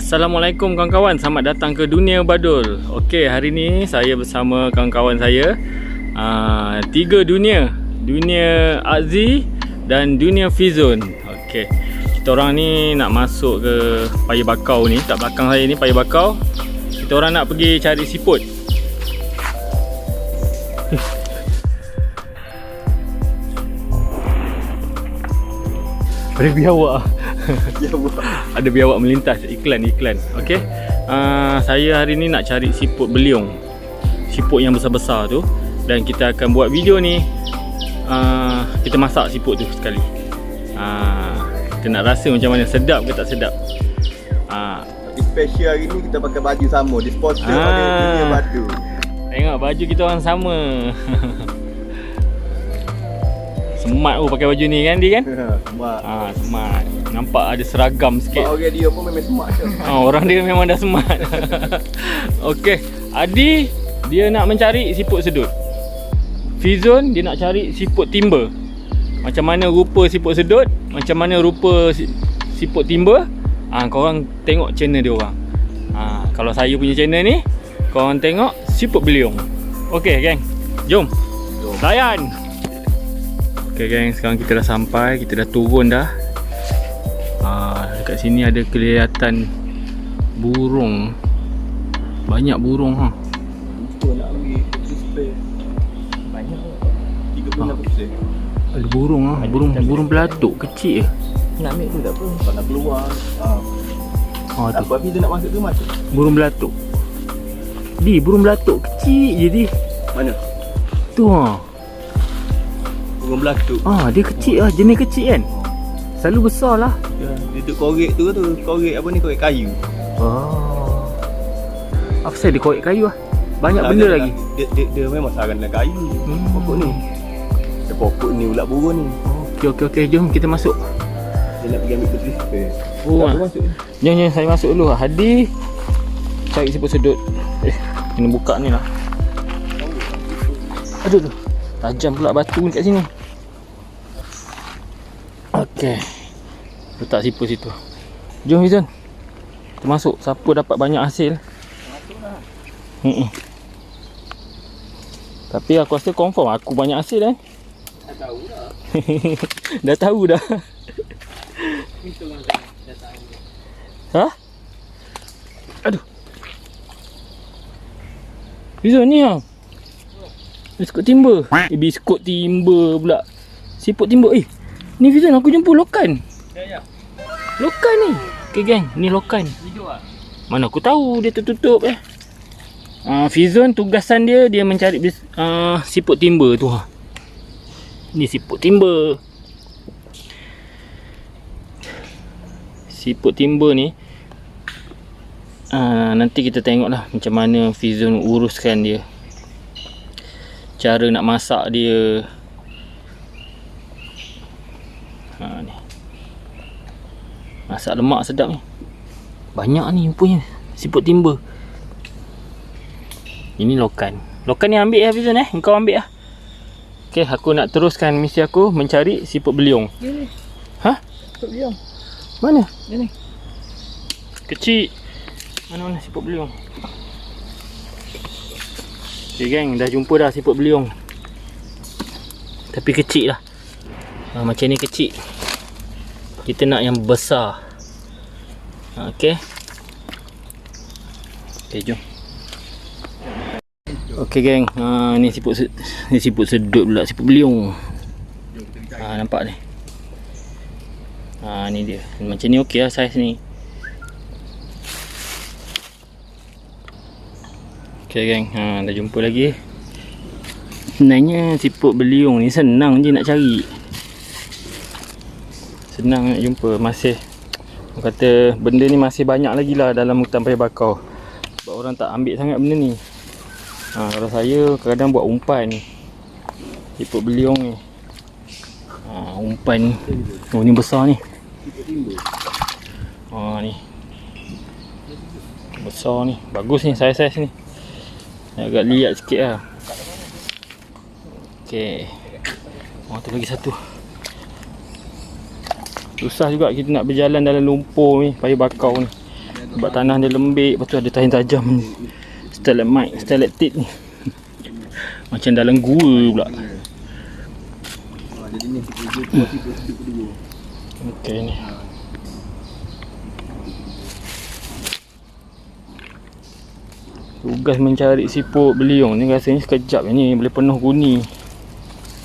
Assalamualaikum kawan-kawan, selamat datang ke Dunia Badul. Okey, hari ni saya bersama kawan-kawan saya, 3 dunia. Dunia Azzi dan dunia Fizon. Okey, kita orang ni nak masuk ke Paya Bakau ni. Kat belakang saya ni Paya Bakau. Kita orang nak pergi cari siput. Ada biawak. Ada biawak melintas. Iklan. Okey. Saya hari ni nak cari siput beliung. Siput yang besar-besar tu. Dan kita akan buat video ni. Kita masak siput tu sekali. Kita nak rasa macam mana, sedap ke tak sedap. Tapi special hari ni kita pakai baju sama. Disponsor oleh Dunia Badul. Tengok baju kita orang sama. Smart pakai baju ni kan, Di kan? Smart. Smart. Nampak ada seragam sikit. Orang dia pun memang smart je. Orang dia memang dah smart. Okey, Adi dia nak mencari siput sedut. Fizon dia nak cari siput timber. Macam mana rupa siput sedut, macam mana rupa siput timber, korang tengok channel dia orang. Kalau saya punya channel ni, korang tengok siput beliung. Okey geng, jom layan. Okey geng, sekarang kita dah sampai, kita dah turun dah. Dekat sini ada kelihatan burung. Banyak burung Kita nak ambil display. Banyak 36%. Ada burung burung belatuk kecil je. Nak ambil tu tak apa. Kalau nak keluar. Tu. Apa bila nak masuk tu masuk. Burung belatuk. Burung belatuk kecil je di. Mana? Tu Burung belatuk. dia kecil jenis kecil kan. Selalu besar lah. Ya, dia duduk korek tu korek apa ni, korek kayu. Apa saya dia korek kayu banyak Sarang benda lagi. Dia memang sarang dalam kayu. Pokok ni. Ada pokok ni ulat burung ni. Okey, jom kita masuk. Dia nak pergi ambil display. Masuk. Jom saya masuk dulu. Hadi cari siput sedut. Kena buka ni lah. Aduh. Tajam pula batu dekat sini. Okey. Letak siput situ. Jom Fizon. Kita masuk. Siapa dapat banyak hasil? Masuklah. Tapi aku rasa confirm aku banyak hasil kan? Dah tahu dah. Dah tahu dah. Itulah dah tahu. Aduh. Fizon ni biskut timber. Biskut timber pula. Siput timber. Ni Fizon aku jumpa lokan. Ya. Lokan ni. Okay geng, ni lokan. Hidup ah. Mana aku tahu dia tertutup Fizon tugasan dia mencari siput timber tu. Ni siput timber. Siput timber ni nanti kita tengoklah macam mana Fizon uruskan dia. Cara nak masak dia. Ni. Masak lemak sedap ni. Banyak ni punya siput timber. Ini lokan. Lokan ni ambil Fizon Engkau ambil Okey, aku nak teruskan misi aku mencari siput beliung. Ni. Siput beliung. Mana? Ni. Kecil. Mana siput beliung? Okay geng, dah jumpa dah siput beliung. Tapi kecil lah. Macam ni kecil. Kita nak yang besar. Okey. Okey, jom. Okey geng, ni siput sedut pula, siput beliung. Nampak ni. Ni dia. Macam ni okey lah saiz ni. Okey geng, dah jumpa lagi. Sebenarnya siput beliung ni senang je nak cari. Senang nak jumpa. Masih orang kata benda ni masih banyak lagi lah dalam hutan Paya Bakau. Sebab orang tak ambil sangat benda ni. Kalau saya kadang-kadang buat umpan siput beliung ni. Umpan. Ni besar ni. Ni besar ni. Bagus ni saiz-saiz ni. Agak liat sikit lah. Okey. Tu lagi satu. Susah juga kita nak berjalan dalam lumpur ni, Paya Bakau ni. Sebab tanah dia lembik. Lepas tu ada tahin tajam ni. Stalagmite, stalactite ni. Macam dalam gua pula. Jadi ni siput sedut kedua. Okey ni. Tugas mencari siput beliung ni rasanya sekejap ni, boleh penuh guni.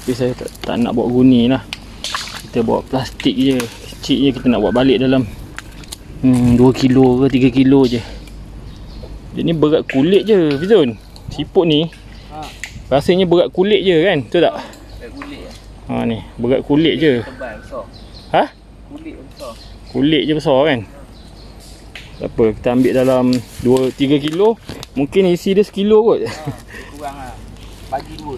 Tapi saya tak nak bawa guni lah. Kita bawa plastik je, kecil je, kita nak bawa balik dalam 2 kilo ke 3 kilo je. Dia ni berat kulit je Fizun. Siput ni rasanya berat kulit je kan, betul tak? Berat kulit lah. Ha ni, berat kulit je. Tebal besar. Ha? Kulit besar. Kulit je besar kan. Tak apa, kita ambil dalam 2-3 kilo. Mungkin isi dia sekilo kot. Kurang lah. Bagi 2.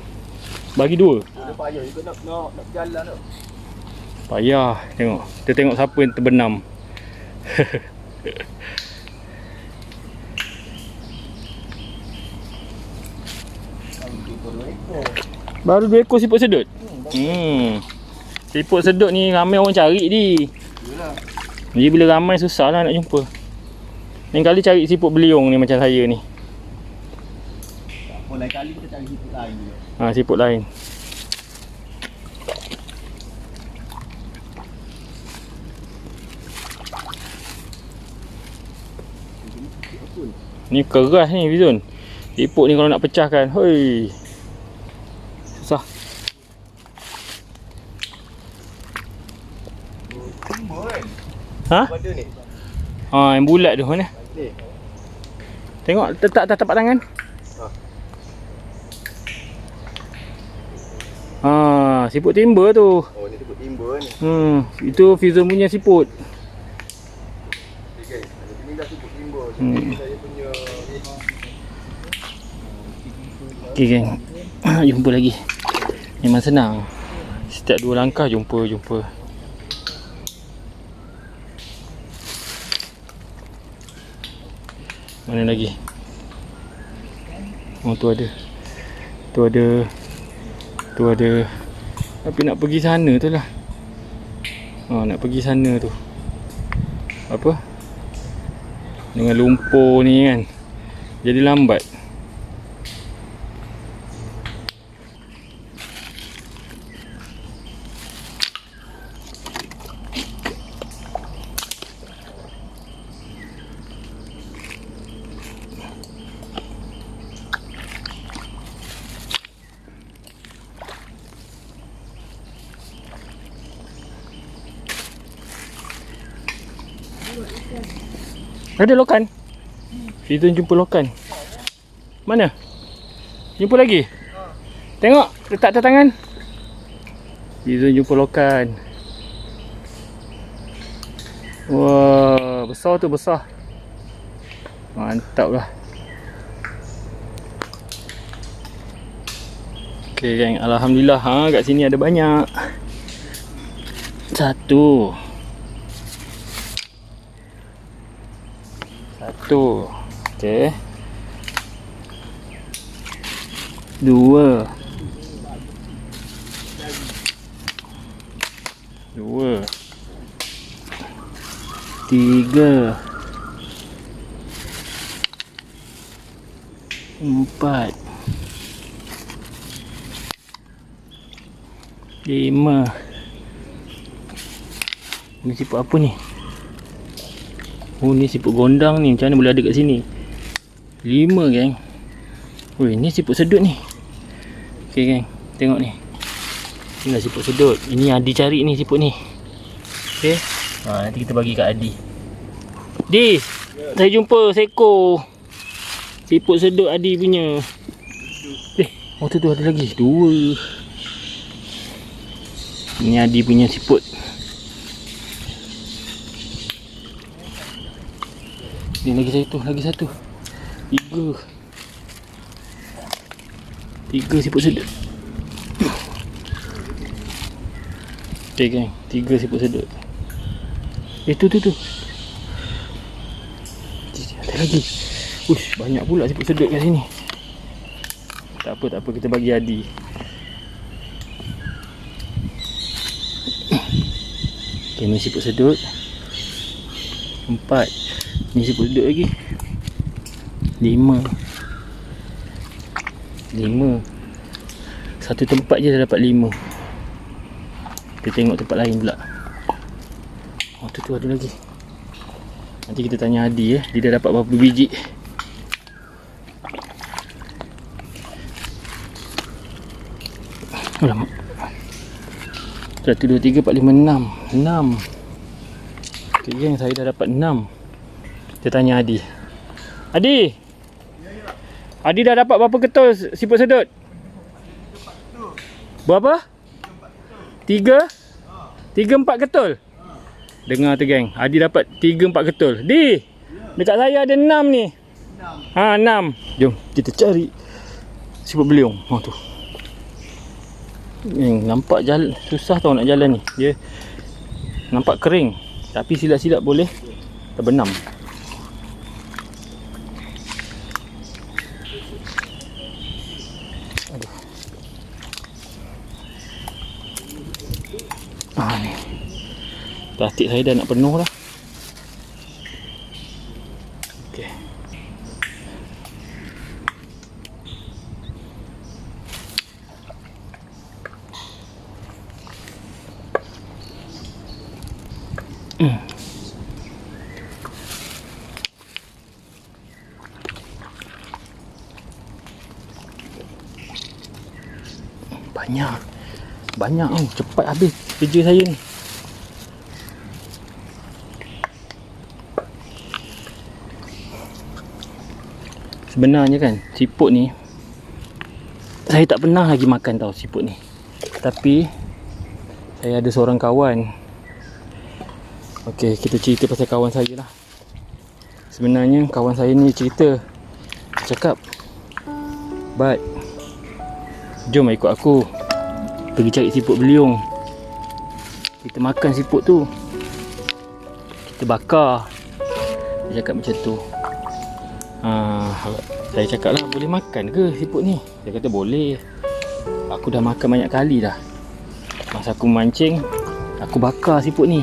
Bagi 2. Dia payah juga nak berjalan tu. Payah. Tengok. Kita tengok siapa yang terbenam. Baru 2 ekor siput sedut. Siput sedut ni ramai orang cari ni. Yalah. Jadi bila ramai susah lah nak jumpa. Lain kali cari siput beliung ni macam saya ni. Lain kali kita cari siput lain juga. Ha, siput lain. Ni keras ni Fizun. Siput ni kalau nak pecahkan, hoi. Susah. Timba kan? Ha? Pada ni. Ha, yang bulat tu mana? Ni. Tengok letak atas tapak tangan. Ha, siput timba tu. Oh, ni siput timba ni. Itu Fizun punya siput. Okay guys, ini dah siput timba. Saya punya Okey geng. Jumpa lagi. Memang senang. Setiap 2 langkah jumpa. Mana lagi? Oh tu ada. Tu ada. Tapi nak pergi sana tu lah. Nak pergi sana tu. Apa? Dengan lumpur ni kan. Jadi lambat. Ada lokan. Fizun jumpa lokan. Mana? Jumpa lagi? Tengok, letak atas tangan. Fizun jumpa lokan. Wah, besar tu, besar. Mantap lah. Okay geng, alhamdulillah kat sini ada banyak. 1 okey. 2 3 4 5. Ni siput apa ni? Oh, ni siput gondang ni. Macam mana boleh ada kat sini? 5 geng. Weh, ni siput sedut ni. Okay geng, tengok ni. Inilah siput sedut. Ini Adi cari ni siput ni. Okay. Nanti kita bagi kat Adi. Di, saya jumpa seekor siput sedut Adi punya. Oh tu ada lagi 2. Ini Adi punya siput. Ni lagi satu. 3 siput sedut. Okay geng, 3 siput sedut. Tu ada lagi. Ush, banyak pula siput sedut kat sini. Tak apa, kita bagi Adi. Okay, ni siput sedut 4. Ni siput sedut lagi. 5. Satu tempat je dah dapat 5. Kita tengok tempat lain pula. Oh tu ada lagi. Nanti kita tanya Adi dia dah dapat berapa biji. Alamak. 1, 2, 3, 4, 5, 6. 6. Okay geng, saya dah dapat 6. Kita tanya Adi. Adi, Adi dah dapat berapa ketul siput sedut? Berapa? 3? 3-4 ketul? Dengar tu geng, Adi dapat 3-4 ketul. Di, dekat saya ada 6 ni. 6. Jom kita cari siput beliung. Tu. Nampak jalan susah tau nak jalan ni. Dia nampak kering, tapi silap-silap boleh terbenam. Ni. Plastik saya dah nak penuh dah. Okey. Banyak cepat habis kerja saya ni. Sebenarnya kan siput ni saya tak pernah lagi makan tau siput ni. Tapi saya ada seorang kawan. Okey, kita cerita pasal kawan saya lah. Sebenarnya kawan saya ni cerita, cakap, "Bat, jom ikut aku pergi cari siput beliung. Kita makan siput tu, kita bakar." Dia cakap macam tu. Saya cakap lah, boleh makan ke siput ni? Dia kata boleh. Aku dah makan banyak kali dah. Masa aku mancing, aku bakar siput ni.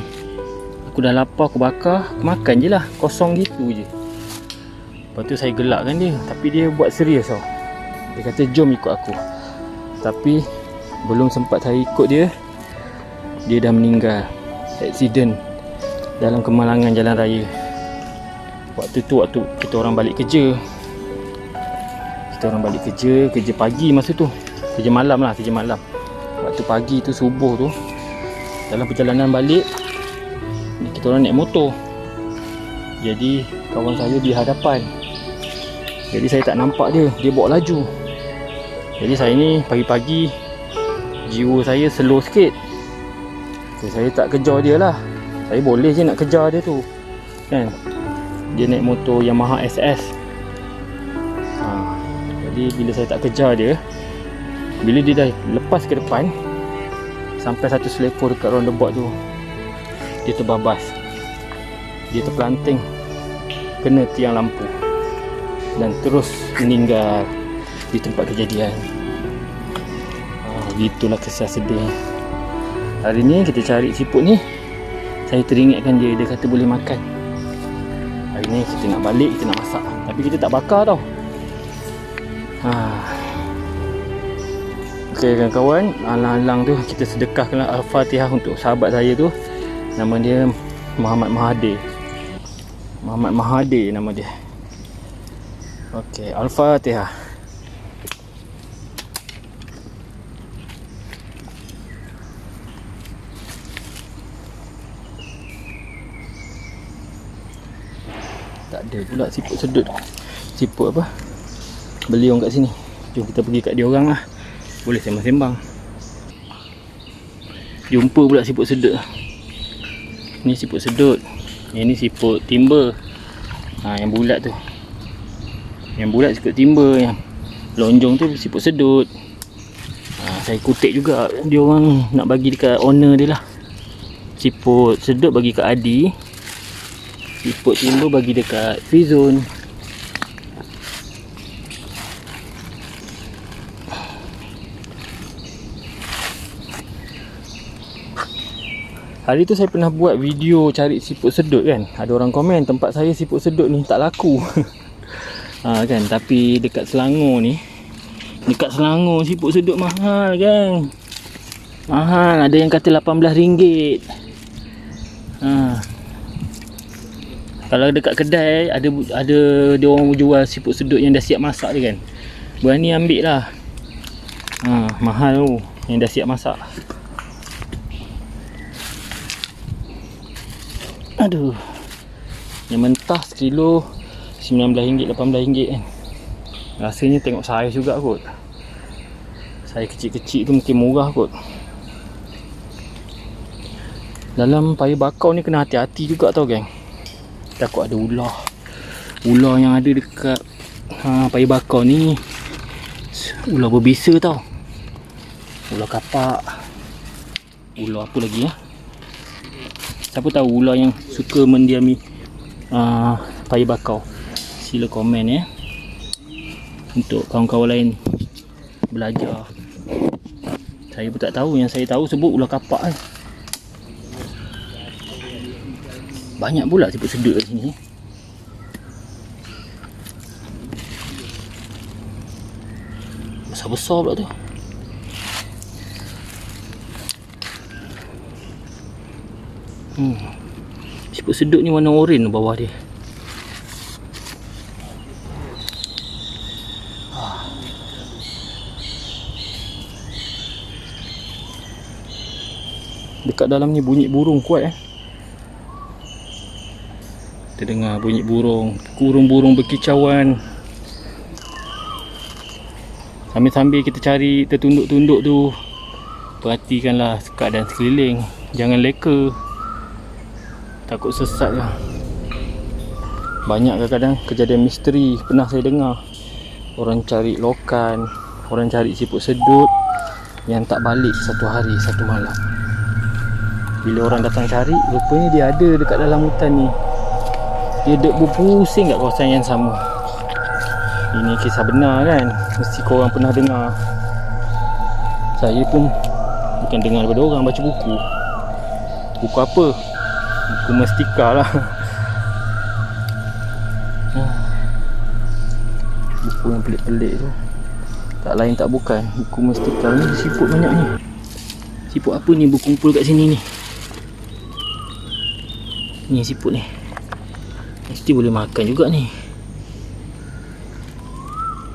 Aku dah lapar, aku bakar, aku makan je lah. Kosong gitu je. Lepas tu saya gelakkan dia, tapi dia buat serius tau. Dia kata jom ikut aku. Tapi belum sempat saya ikut dia, dia dah meninggal. Aksiden dalam kemalangan jalan raya. Waktu tu waktu kita orang balik kerja. Kerja pagi masa tu. Kerja malam. Waktu pagi tu, subuh tu, dalam perjalanan balik, kita orang naik motor. Jadi kawan saya di hadapan. Jadi saya tak nampak dia bawa laju. Jadi saya ni pagi-pagi jiwa saya slow sikit. Okay, saya tak kejar dia lah. Saya boleh je nak kejar dia tu kan. Dia naik motor Yamaha SS. Jadi bila saya tak kejar dia, bila dia dah lepas ke depan sampai satu selekor dekat roundabout tu, dia terbabas. Dia terpelanting kena tiang lampu dan terus meninggal di tempat kejadian. Itulah kisah sedih. Hari ni kita cari siput ni, saya teringatkan dia kata boleh makan. Hari ni kita nak balik, kita nak masak, tapi kita tak bakar tau. Okey kawan-kawan, alang-alang tu kita sedekahkan Al-Fatihah untuk sahabat saya tu. Nama dia Muhammad Mahathir nama dia. Okey, Al-Fatihah. Tak ada pula siput sedut. Siput apa? Beliung kat sini. Jom kita pergi kat dia orang lah. Boleh sembang-sembang. Jumpa pula siput sedut. Ni siput sedut. Yang ni siput timber. Yang bulat tu. Yang bulat siput timber. Yang lonjong tu siput sedut. Saya kutip juga. Dia orang nak bagi dekat owner dia lah. Siput sedut bagi kat Adi. Siput timber bagi dekat Fizon. Hari tu saya pernah buat video cari siput sedut kan. Ada orang komen tempat saya siput sedut ni tak laku. Kan, tapi dekat Selangor ni, dekat Selangor siput sedut mahal kan. Mahal, ada yang kata RM18. Kalau dekat kedai ada dia orang jual siput sedut yang dah siap masak dia kan. Berani ambil lah. Mahal tu yang dah siap masak. Aduh. Yang mentah sekilo RM19, RM18 kan. Rasanya tengok saiz juga kot. Saiz kecil-kecil tu mungkin murah kot. Dalam payung bakau ni kena hati-hati juga tau geng. Takut ada ular. Ular yang ada dekat payung bakau ni ular berbisa tau. Ular kapak. Ular apa lagi ya? Siapa tahu ular yang suka mendiami payung bakau, sila komen ya, untuk kawan-kawan lain belajar. Saya pun tak tahu. Yang saya tahu sebut ular kapak kan. Banyak pula siput sedut kat sini. Besar-besar pula tu. Siput sedut ni warna oranye bawah dia. Dekat dalam ni bunyi burung kuat Kita dengar bunyi burung, burung berkicauan. Sambil-sambil kita cari, tertunduk-tunduk tu, perhatikanlah keadaan sekeliling. Jangan leka, takut sesat lah. Banyak kadang-kadang kejadian misteri pernah saya dengar. Orang cari lokan, orang cari siput sedut yang tak balik satu hari satu malam. Bila orang datang cari, rupanya dia ada dekat dalam hutan ni. Dia dek berpusing kat kawasan yang sama. Ini kisah benar kan, mesti korang pernah dengar. Saya pun bukan dengar daripada orang, baca buku. Buku apa? Buku Mestika lah. Buku yang pelik-pelik tu, tak lain tak bukan buku Mestika. Ni siput banyak ni. Siput apa ni berkumpul kat sini ni? Ni siput ni, mesti boleh makan juga ni.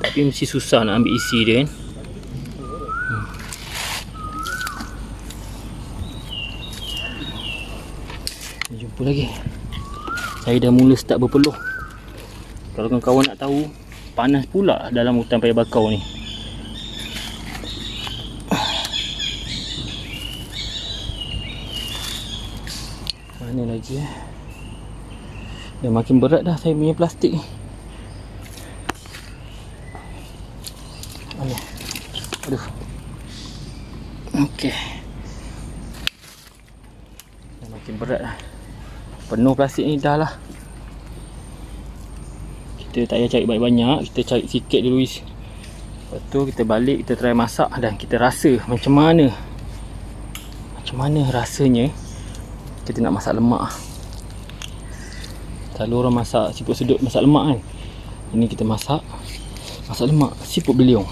Tapi mesti susah nak ambil isi dia kan. Jumpa lagi. Saya dah mula start berpeluh. Kalau kawan-kawan nak tahu, panas pula dalam hutan payung bakau ni. Mana lagi Dah makin berat dah saya punya plastik ni. Aduh. Okey. Dah makin berat dah. Penuh plastik ni dah lah. Kita tak payah cari banyak-banyak, kita cari sikit dulu isi. Lepas tu kita balik, kita try masak dan kita rasa macam mana rasanya kita nak masak lemak. Selalu orang masak siput sedut masak lemak kan. Ini kita masak lemak siput beliung.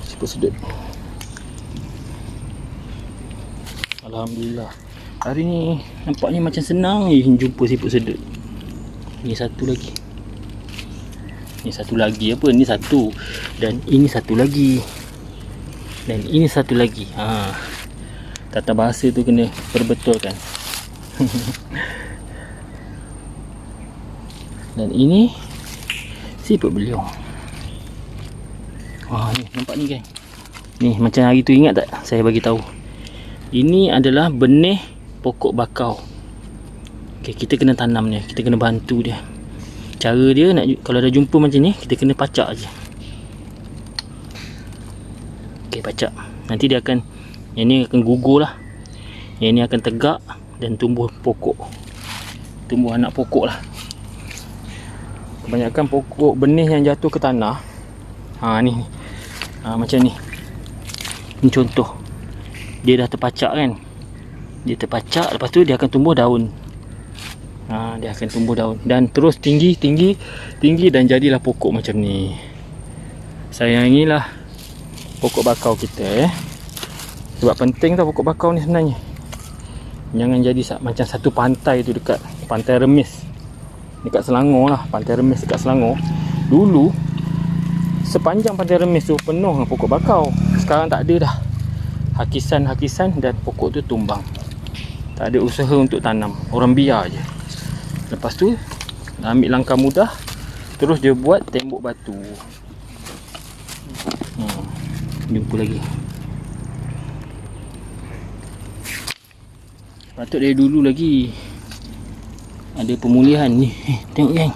Siput sedut. Alhamdulillah. Hari ni nampaknya macam senang jumpa siput sedut. Ni satu lagi. Ni satu lagi apa? Ni satu. Dan ini satu lagi. Dan ini satu lagi. Tata bahasa tu kena perbetulkan. Dan ini siput beliung. Ni nampak ni kan. Ni macam hari tu, ingat tak saya bagi tahu. Ini adalah benih pokok bakau. Okey, kita kena tanam dia, kita kena bantu dia. Cara dia nak, kalau dah jumpa macam ni, kita kena pacak aje. Okey, pacak. Nanti dia akan, yang ni akan gugur lah. Yang ni akan tegak dan tumbuh pokok. Tumbuh anak pokok lah. Kebanyakan pokok benih yang jatuh ke tanah, ni macam ni. Ni contoh. Dia dah terpacak kan. Dia terpacak, lepas tu dia akan tumbuh daun. Dia akan tumbuh daun dan terus tinggi dan jadilah pokok macam ni. Sayangilah pokok bakau kita sebab penting tau pokok bakau ni sebenarnya. Jangan jadi macam satu pantai tu dekat Pantai Remis dekat Selangor lah. Pantai Remis dekat Selangor dulu, sepanjang Pantai Remis tu penuh dengan pokok bakau. Sekarang tak ada dah. Hakisan dan pokok tu tumbang. Tak ada usaha untuk tanam. Orang biar je. Lepas tu ambil langkah mudah, terus dia buat tembok batu. Jumpa lagi. Patut dari dulu lagi ada pemulihan ni. Tengok geng.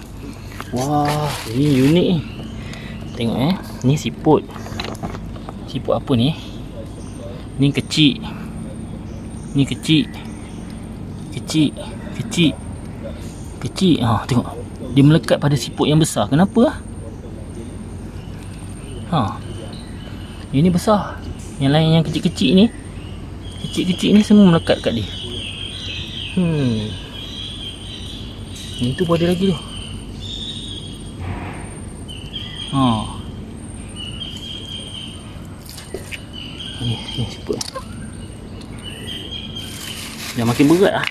Wah, ni unik ni. Tengok ni siput. Siput apa ni? Ni kecil. Ni kecil. Tengok. Dia melekat pada siput yang besar. Kenapa? Ini besar. Yang lain yang kecil-kecil ni, kecil-kecil ni semua melekat kat dia. Itu pun ada lagi tu. Ni siput. Dah makin berat lah.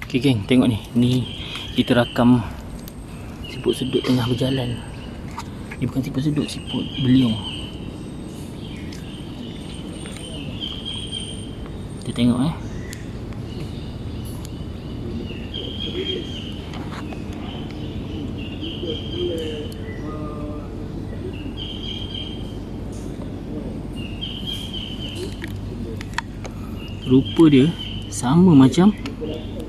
Okay geng, tengok ni. Ni kita rakam siput sedut tengah berjalan. Ni bukan siput sedut, siput beliung. Kita tengok rupa dia sama macam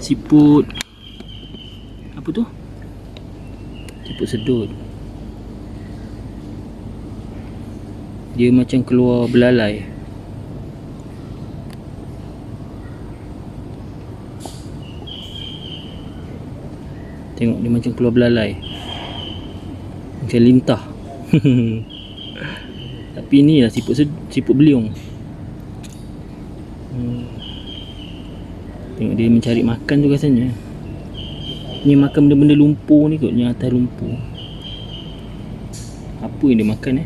siput apa tu? Siput sedut. Dia macam keluar belalai. Tengok dia macam keluar belalai. Macam lintah. Tapi ni lah siput beliung. Tengok dia mencari makan tu rasanya. Ni makan benda-benda lumpur ni kot, yang atas lumpur. Apa yang dia makan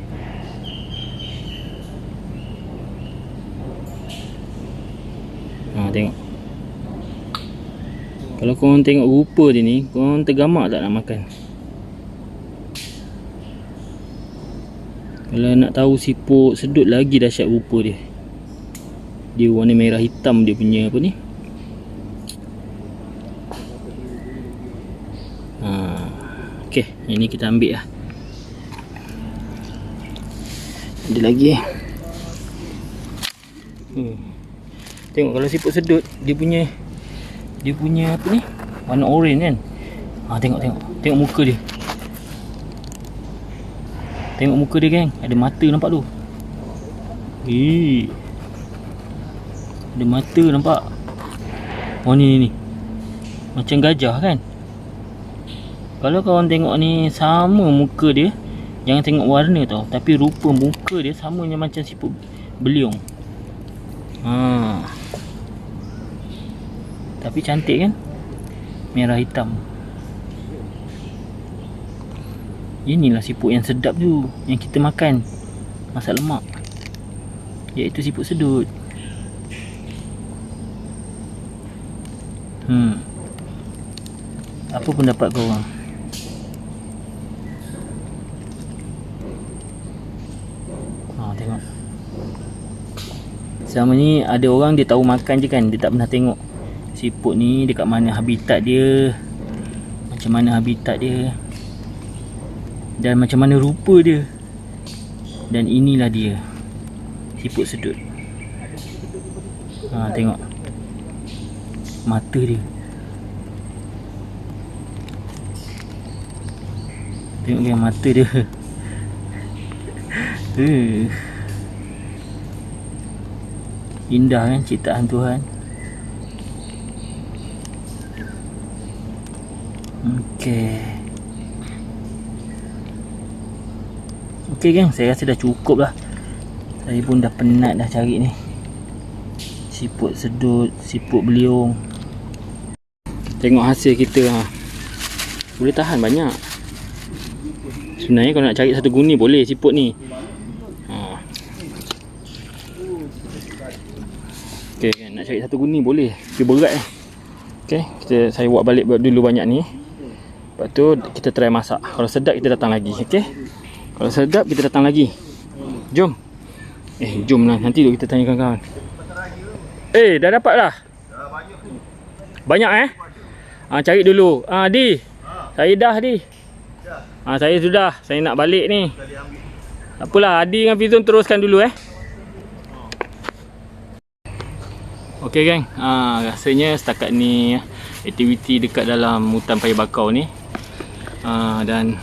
tengok. Kalau korang tengok rupa dia ni, korang tergamak tak nak makan? Kalau nak tahu siput sedut lagi dahsyat rupa dia. Dia warna merah hitam dia punya apa ni? Okey, ini kita ambil lah. Ada lagi Tengok kalau siput sedut, dia punya apa ni? Warna oren kan? Tengok muka dia. Tengok muka dia geng, ada mata nampak tu. Ada mata nampak. Oh ni macam gajah kan? Kalau kawan tengok ni sama muka dia, jangan tengok warna tau, tapi rupa muka dia sama macam siput beliung. Tapi cantik kan? Merah hitam. Inilah siput yang sedap tu, yang kita makan masak lemak, iaitu siput sedut. Apa pendapat korang? Tengok. Selama ni ada orang dia tahu makan je kan, dia tak pernah tengok siput ni dekat mana habitat dia, macam mana habitat dia, dan macam mana rupa dia. Dan inilah dia, siput sedut. Tengok mata dia. Tengok yang mata dia. Indah kan ciptaan Tuhan. Okey geng, saya rasa dah cukup lah. Saya pun dah penat dah cari ni. Siput sedut, siput beliung. Tengok hasil kita ha. Boleh tahan banyak. Sebenarnya kalau nak cari satu guni boleh siput ni. Ha. Okey kan, nak cari satu guni boleh. Tapi berat eh. Okey, saya buat balik dulu banyak ni. Lepas tu kita try masak. Kalau sedap kita datang lagi. Okey. Kalau sedap kita datang lagi. Jom. Jom lah. Nanti dulu kita tanya kawan-kawan. Dah dapat dah. Banyak cari dulu. Di. Saya dah Di. Saya sudah. Saya nak balik ni. Tak apalah, Adi dengan Fizun teruskan dulu Okey geng. Rasanya setakat ni aktiviti dekat dalam hutan paya bakau ni. Dan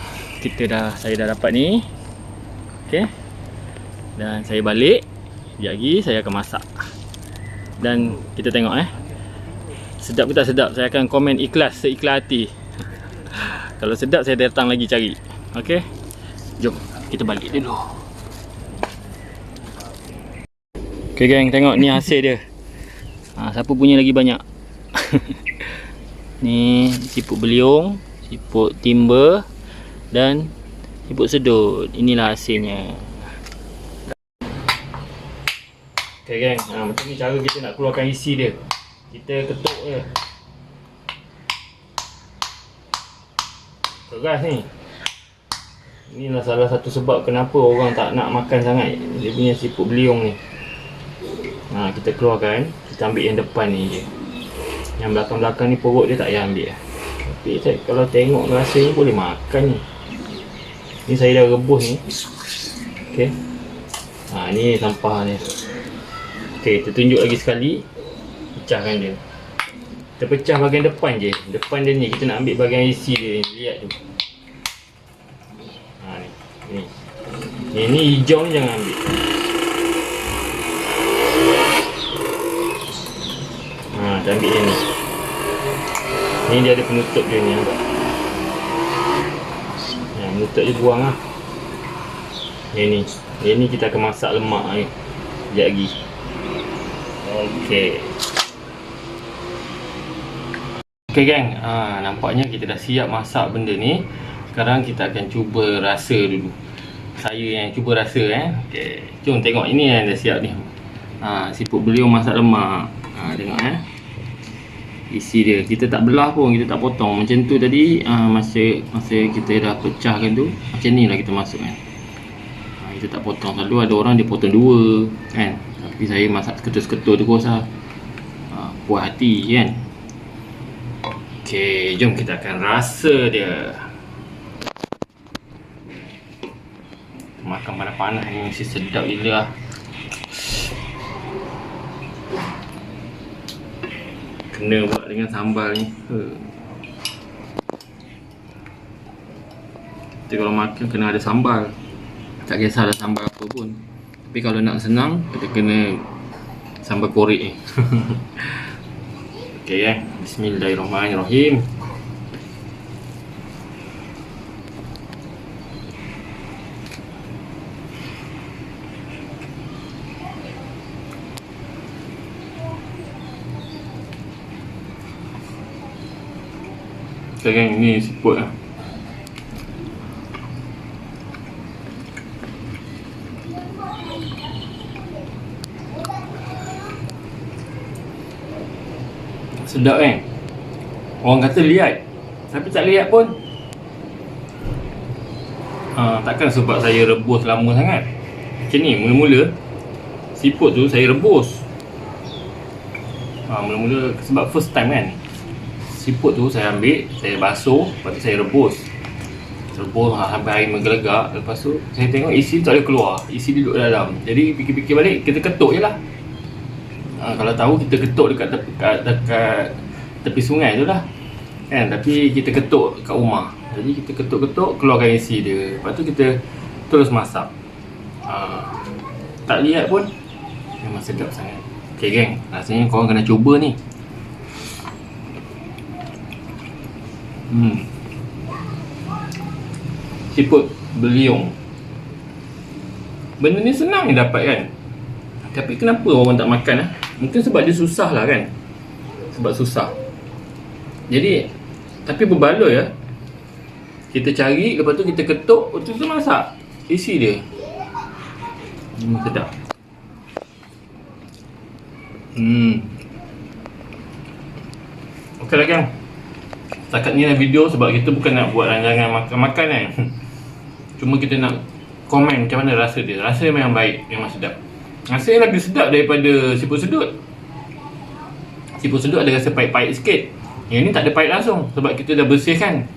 saya dah dapat ni. Okey. Dan saya balik. Sekejap lagi saya akan masak. Dan kita tengok sedap ke tak sedap. Saya akan komen ikhlas, seikhlas hati. Kalau sedap saya datang lagi cari. Okey. Jom kita balik dulu. Okey geng, tengok ni hasil dia. Siapa punya lagi banyak. Ni siput beliung, siput timber dan siput sedut. Inilah hasilnya. Okey geng, macam ni cara kita nak keluarkan isi dia. Kita ketuk je. Keras ni. Inilah salah satu sebab kenapa orang tak nak makan sangat dia punya siput beliung ni. Kita keluarkan, kita ambil yang depan ni je. Yang belakang-belakang ni perut dia tak payah ambil. Tapi kalau tengok rasanya boleh makan ni. Ni saya dah rebus ni. Okey. Ni sampah ni. Okey, kita tunjuk lagi sekali. Pecahkan dia. Kita pecah bahagian depan je. Depan dia ni kita nak ambil bahagian isi dia ni. Lihat tu. Ni. Ni hijau ni jangan ambil. Kita ambil yang ni. Ni dia ada penutup dia ni, nampak? Penutup dia buang lah. Yang ni kita akan masak lemak ni. Sekejap lagi. Okey. Okey geng, nampaknya kita dah siap masak benda ni. Sekarang kita akan cuba rasa dulu. Saya yang cuba rasa Okey. Jom tengok, ini yang dah siap ni. Siput beliung masak lemak. Tengok isi dia. Kita tak belah pun, kita tak potong. Macam tu tadi masa kita dah pecahkan tu, macam ni lah kita masuk kita tak potong. Selalu ada orang dia potong dua kan. Tapi saya masak seketul-seketul tu kuasa. Puas hati kan. Okey, jom kita akan rasa dia. Makan panas-panas ni mesti sedap gila lah. Kena buat dengan sambal ni. Kita kalau makan kena ada sambal. Tak kisahlah sambal apa pun. Tapi kalau nak senang, kita kena sambal korek ni. Okey Bismillahirrahmanirrahim. Sekarang ni siput lah. Sedap kan? Orang kata liat, tapi tak liat pun. Takkan sebab saya rebus lama sangat. Macam ni, mula-mula siput tu saya rebus. Mula-mula sebab first time kan. Siput tu saya ambil, saya basuh, lepas tu saya rebus sampai air menggelegak. Lepas tu saya tengok isi tak boleh keluar, isi duduk dalam. Jadi fikir-fikir balik, kita ketuk je lah. Kalau tahu kita ketuk dekat tepi sungai tu lah kan. Tapi kita ketuk kat rumah. Jadi kita ketuk-ketuk, keluarkan isi dia. Lepas tu kita terus masak. Tak lihat pun memang sedap sangat. Okay geng, rasanya korang kena cuba ni. Siput beliung Benda ni senang ni dapat kan. Tapi kenapa orang tak makan Mungkin sebab dia susah lah kan. Sebab susah. Jadi tapi berbaloi kita cari, lepas tu kita ketuk, lepas tu kita masak. Isi dia sedap. Okey lah kan. Setakat ni lah video, sebab kita bukan nak buat rancangan makan-makan kan. Cuma kita nak komen macam mana rasa dia. Rasa dia memang baik, memang sedap. Rasa lagi sedap daripada siput sedut. Siput sedut ada rasa pahit-pahit sikit. Yang ni tak ada pahit langsung sebab kita dah bersihkan.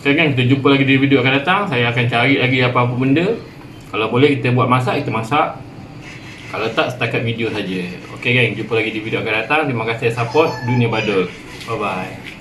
Sekarang kita jumpa lagi di video akan datang. Saya akan cari lagi apa-apa benda. Kalau boleh kita buat masak, kita masak. Kalau tak, setakat video saja. Okey geng, jumpa lagi di video akan datang. Terima kasih support Dunia Badul. Bye bye.